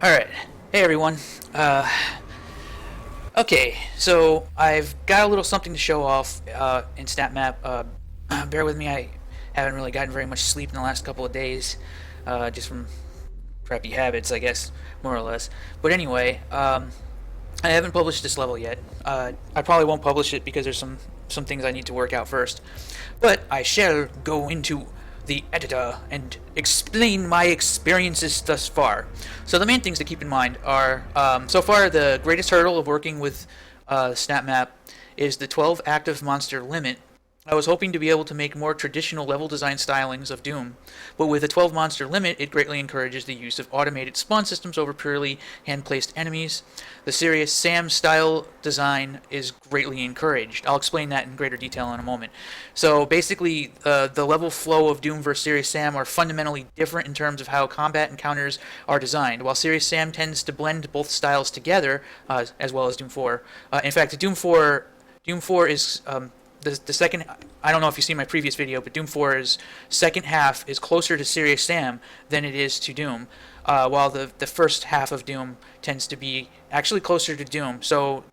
Alright. Hey everyone. Okay, so I've got a little something to show off in SnapMap. Bear with me, I haven't really gotten very much sleep in the last couple of days, just from crappy habits, I guess, more or less. But anyway, I haven't published this level yet. I probably won't publish it because there's some things I need to work out first. But I shall go into the editor and explain my experiences thus far. So the main things to keep in mind are, so far the greatest hurdle of working with SnapMap is the 12 active monster limit. I was hoping to be able to make more traditional level design stylings of Doom, but with a 12 monster limit, it greatly encourages the use of automated spawn systems over purely hand-placed enemies. The Serious Sam style design is greatly encouraged. I'll explain that in greater detail in a moment. So basically, the level flow of Doom vs. Serious Sam are fundamentally different in terms of how combat encounters are designed. While Serious Sam tends to blend both styles together, as well as Doom 4. In fact, Doom 4 is the second. I don't know if you've seen my previous video, but Doom 4's second half is closer to Serious Sam than it is to Doom, while the first half of Doom tends to be actually closer to Doom. So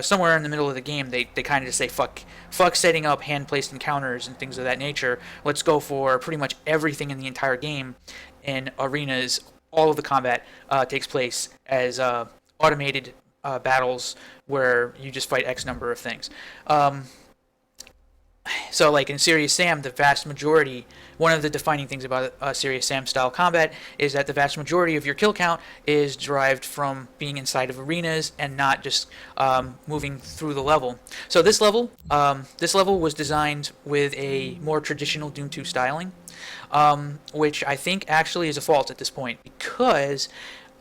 somewhere in the middle of the game, they kind of just say fuck setting up hand-placed encounters and things of that nature. Let's go for pretty much everything in the entire game. In arenas, all of the combat takes place as automated battles where you just fight X number of things. So, like in Serious Sam, the vast majority, one of the defining things about Serious Sam style combat is that the vast majority of your kill count is derived from being inside of arenas and not just moving through the level. So this level was designed with a more traditional Doom 2 styling, which I think actually is a fault at this point because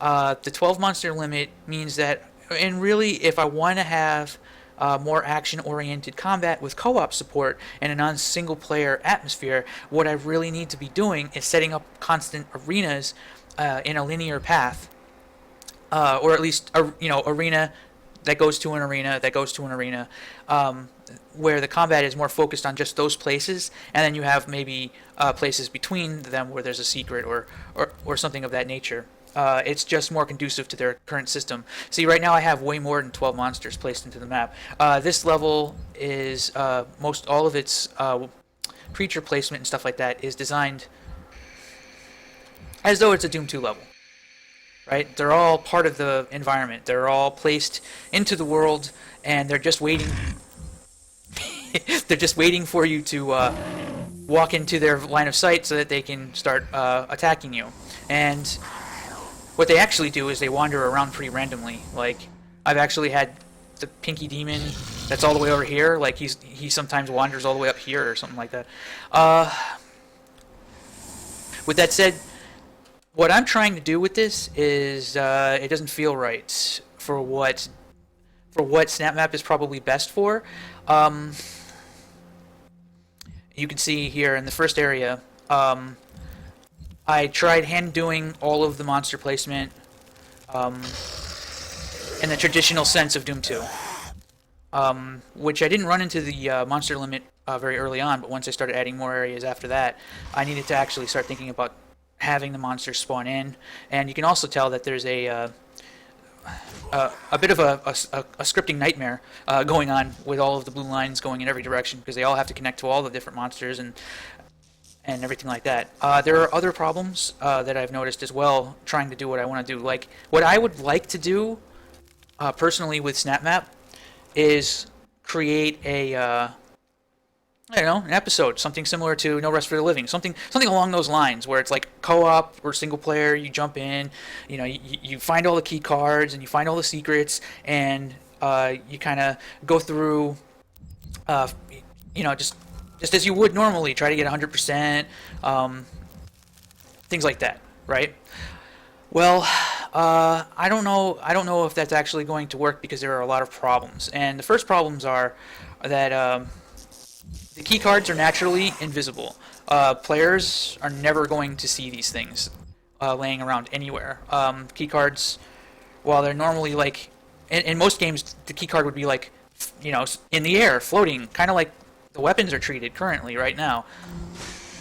the 12 monster limit means that, and really, if I want to have more action-oriented combat with co-op support and a non-single-player atmosphere, what I really need to be doing is setting up constant arenas in a linear path, or at least arena that goes to an arena that goes to an arena, where the combat is more focused on just those places, and then you have maybe places between them where there's a secret or something of that nature. It's just more conducive to their current system. See, right now I have way more than 12 monsters placed into the map. This level is, most all of its creature placement and stuff like that is designed as though it's a Doom 2 level. Right? They're all part of the environment. They're all placed into the world, and they're just waiting. They're just waiting for you to walk into their line of sight so that they can start attacking you. And what they actually do is they wander around pretty randomly. Like, I've actually had the Pinky Demon that's all the way over here. Like, he sometimes wanders all the way up here or something like that. With that said, what I'm trying to do with this is it doesn't feel right for what SnapMap is probably best for. You can see here in the first area. I tried hand doing all of the monster placement in the traditional sense of Doom 2, which I didn't run into the monster limit very early on, but once I started adding more areas after that, I needed to actually start thinking about having the monsters spawn in. And you can also tell that there's a bit of a scripting nightmare going on with all of the blue lines going in every direction because they all have to connect to all the different monsters and everything like that. There are other problems that I've noticed as well trying to do what I want to do. Like, what I would like to do personally with SnapMap is create a, I don't know, an episode, something similar to No Rest for the Living, something along those lines, where it's like co-op or single player, you jump in, you find all the key cards, and you find all the secrets, and you kind of go through, just as you would normally, try to get 100%, things like that, right? Well, I don't know if that's actually going to work because there are a lot of problems. And the first problems are that the key cards are naturally invisible. Players are never going to see these things laying around anywhere. Key cards, while they're normally like, in most games, the key card would be like, in the air, floating, kind of like the weapons are treated currently right now.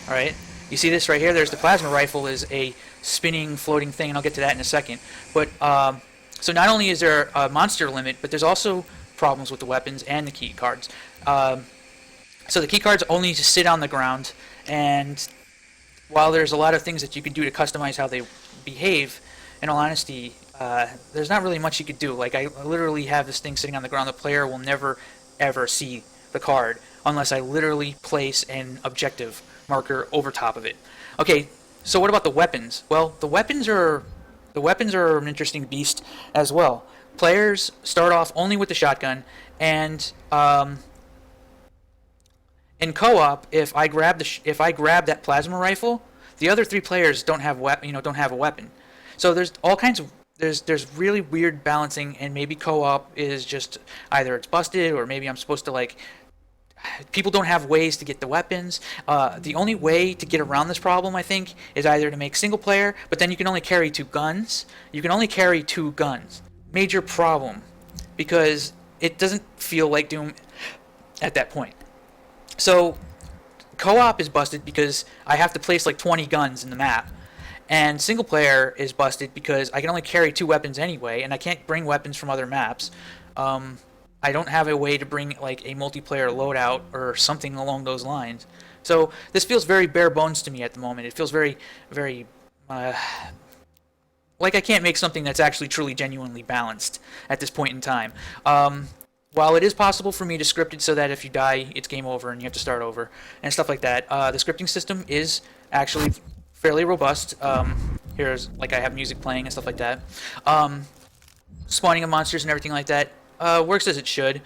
All right. You see this right here? There's the plasma rifle is a spinning, floating thing, and I'll get to that in a second. But so not only is there a monster limit, but there's also problems with the weapons and the key cards. So the key cards only just sit on the ground, and while there's a lot of things that you can do to customize how they behave, in all honesty, there's not really much you could do. Like, I literally have this thing sitting on the ground. The player will never, ever see the card unless I literally place an objective marker over top of it. Okay, so what about the weapons? Well, the weapons are an interesting beast as well. Players start off only with the shotgun, and in co-op, if I grab that plasma rifle, the other 3 players don't have a weapon. So there's all kinds of there's really weird balancing, and maybe co-op is just either it's busted or maybe I'm supposed to like. People don't have ways to get the weapons. The only way to get around this problem, I think, is either to make single player, but then you can only carry 2 guns. You can only carry 2 guns. Major problem, because it doesn't feel like Doom at that point. So co-op is busted because I have to place like 20 guns in the map. And single player is busted because I can only carry 2 weapons anyway, and I can't bring weapons from other maps. I don't have a way to bring like a multiplayer loadout or something along those lines. So this feels very bare bones to me at the moment. It feels very, very like I can't make something that's actually truly genuinely balanced at this point in time. While it is possible for me to script it so that if you die, it's game over and you have to start over and stuff like that, the scripting system is actually fairly robust. Here's like I have music playing and stuff like that. Spawning of monsters and everything like that. Works as it should.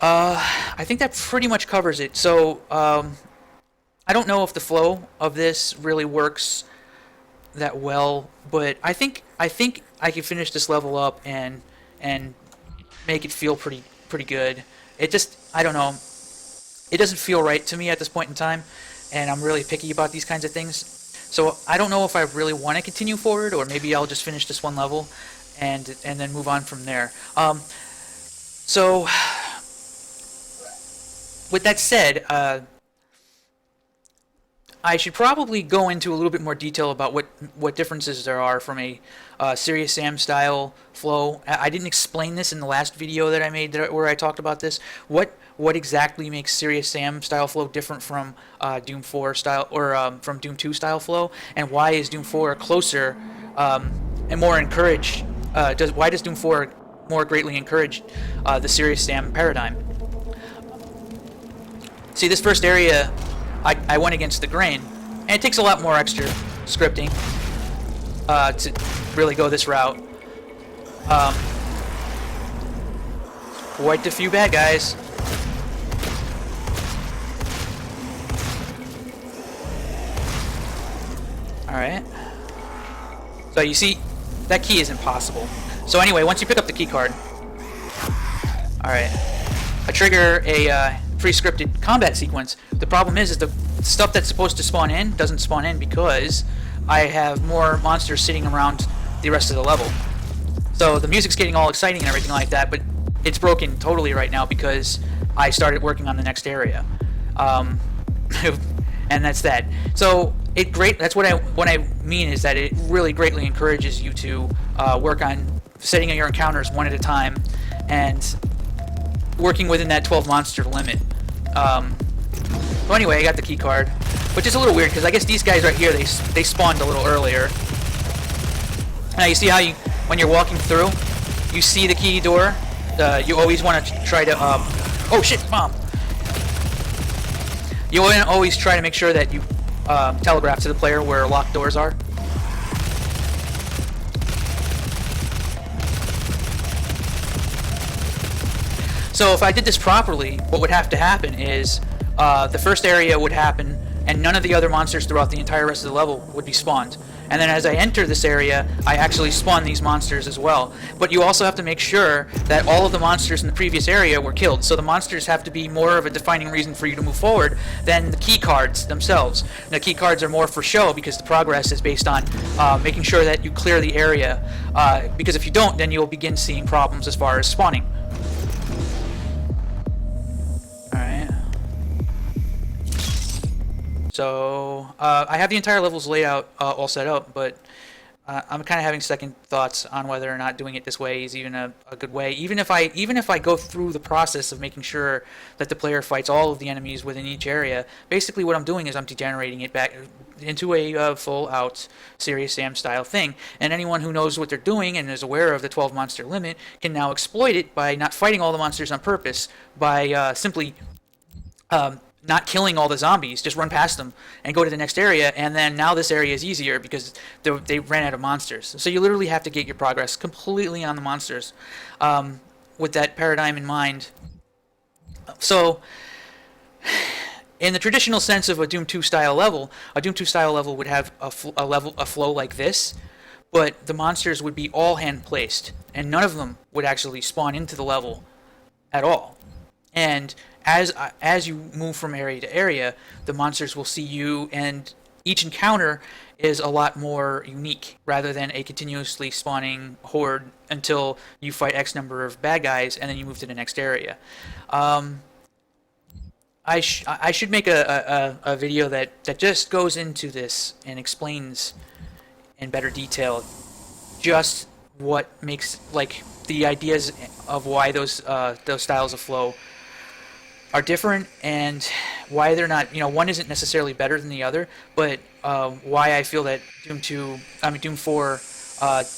I think that pretty much covers it. So I don't know if the flow of this really works that well, but I think I can finish this level up and make it feel pretty good. It just, I don't know, it doesn't feel right to me at this point in time, and I'm really picky about these kinds of things. So I don't know if I really want to continue forward, or maybe I'll just finish this one level and then move on from there. So with that said, I should probably go into a little bit more detail about what differences there are from a Serious Sam style flow. I didn't explain this in the last video that I made where I talked about this. What exactly makes Serious Sam style flow different from Doom 4 style or from Doom 2 style flow, and why is Doom 4 closer and more encouraged? Why does Doom 4 more greatly encourage the Serious Sam paradigm? See, this first area, I went against the grain, and it takes a lot more extra scripting to really go this route. Quite a few bad guys. Alright. So you see, that key is impossible. So anyway, once you pick up the key card, alright, I trigger a pre-scripted combat sequence. The problem is the stuff that's supposed to spawn in doesn't spawn in because I have more monsters sitting around the rest of the level. So the music's getting all exciting and everything like that, but it's broken totally right now because I started working on the next area. And that's that. So that's what I mean is that it really greatly encourages you to work on setting your encounters one at a time and working within that 12 monster limit. So anyway, I got the key card, which is a little weird because I guess these guys right here, they spawned a little earlier. Now you see how when you're walking through, you see the key door. You always want to try to oh shit, bomb! You want to always try to make sure that you telegraph to the player where locked doors are. So if I did this properly, what would have to happen is the first area would happen, and none of the other monsters throughout the entire rest of the level would be spawned. And then as I enter this area, I actually spawn these monsters as well. But you also have to make sure that all of the monsters in the previous area were killed. So the monsters have to be more of a defining reason for you to move forward than the key cards themselves. And the key cards are more for show because the progress is based on making sure that you clear the area. Because if you don't, then you'll begin seeing problems as far as spawning. So I have the entire levels laid out, all set up, but I'm kind of having second thoughts on whether or not doing it this way is even a good way. Even if I go through the process of making sure that the player fights all of the enemies within each area, basically what I'm doing is I'm degenerating it back into a full out Serious Sam style thing. And anyone who knows what they're doing and is aware of the 12 monster limit can now exploit it by not fighting all the monsters on purpose, by simply not killing all the zombies, just run past them and go to the next area, and then now this area is easier because they ran out of monsters. So you literally have to get your progress completely on the monsters, with that paradigm in mind. So, in the traditional sense of a Doom 2 style level, a Doom 2 style level would have a flow like this, but the monsters would be all hand placed, and none of them would actually spawn into the level at all. And as you move from area to area, the monsters will see you, and each encounter is a lot more unique rather than a continuously spawning horde until you fight X number of bad guys and then you move to the next area. I should make a video that just goes into this and explains in better detail just what makes, like, the ideas of why those styles of flow are different and why they're not, one isn't necessarily better than the other, but why I feel that Doom 4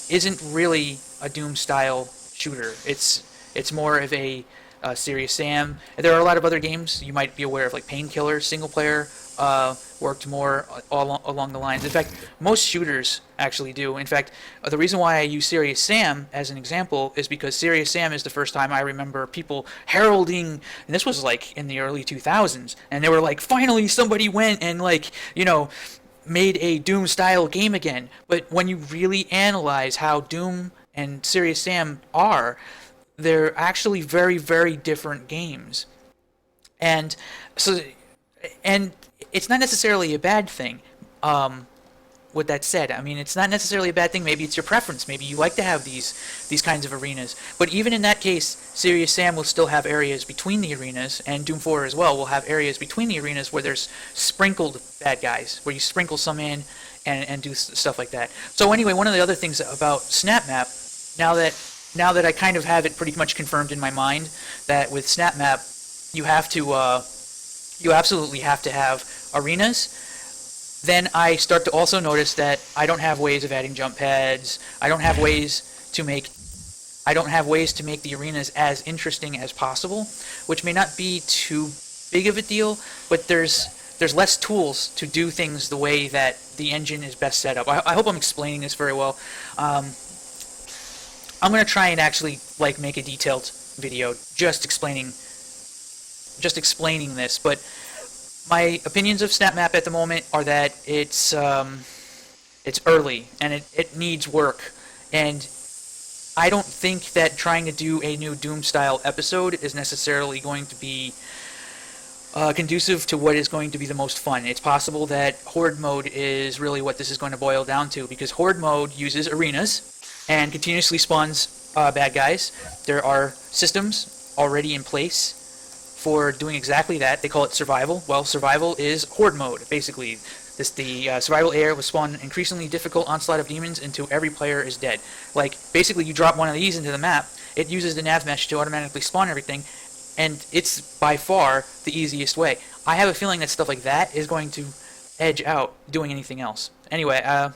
isn't really a Doom style shooter. It's more of a Serious Sam. There are a lot of other games you might be aware of, like Painkiller, single player, worked more all along the lines. In fact, most shooters actually do. In fact, the reason why I use Serious Sam as an example is because Serious Sam is the first time I remember people heralding, and this was like in the early 2000s, and they were like, finally somebody went and, like, made a Doom style game again. But when you really analyze how Doom and Serious Sam are, they're actually very, very different games. And so, and it's not necessarily a bad thing. With that said, I mean, it's not necessarily a bad thing. Maybe it's your preference. Maybe you like to have these kinds of arenas. But even in that case, Serious Sam will still have areas between the arenas, and Doom 4 as well will have areas between the arenas where there's sprinkled bad guys, where you sprinkle some in and do stuff like that. So anyway, one of the other things about Snap Map, now that I kind of have it pretty much confirmed in my mind, that with Snap Map you absolutely have to have arenas. Then I start to also notice that I don't have ways of adding jump pads. I don't have ways to make the arenas as interesting as possible, which may not be too big of a deal, but there's less tools to do things the way that the engine is best set up. I hope I'm explaining this very well. I'm going to try and actually, like, make a detailed video just explaining this, but my opinions of Snap Map at the moment are that it's early and it needs work, and I don't think that trying to do a new Doom style episode is necessarily going to be conducive to what is going to be the most fun. It's possible that Horde mode is really what this is going to boil down to, because Horde mode uses arenas and continuously spawns bad guys. There are systems already in place for doing exactly that. They call it survival. Well, survival is Horde mode, basically. The survival area will spawn an increasingly difficult onslaught of demons until every player is dead. Like, basically, you drop one of these into the map, it uses the nav mesh to automatically spawn everything, and it's by far the easiest way. I have a feeling that stuff like that is going to edge out doing anything else. Anyway, I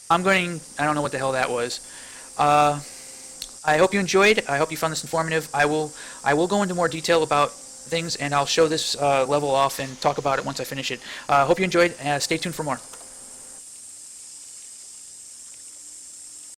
don't know what the hell that was. I hope you enjoyed. I hope you found this informative. I will go into more detail about things, and I'll show this level off and talk about it once I finish it. Hope you enjoyed. Stay tuned for more.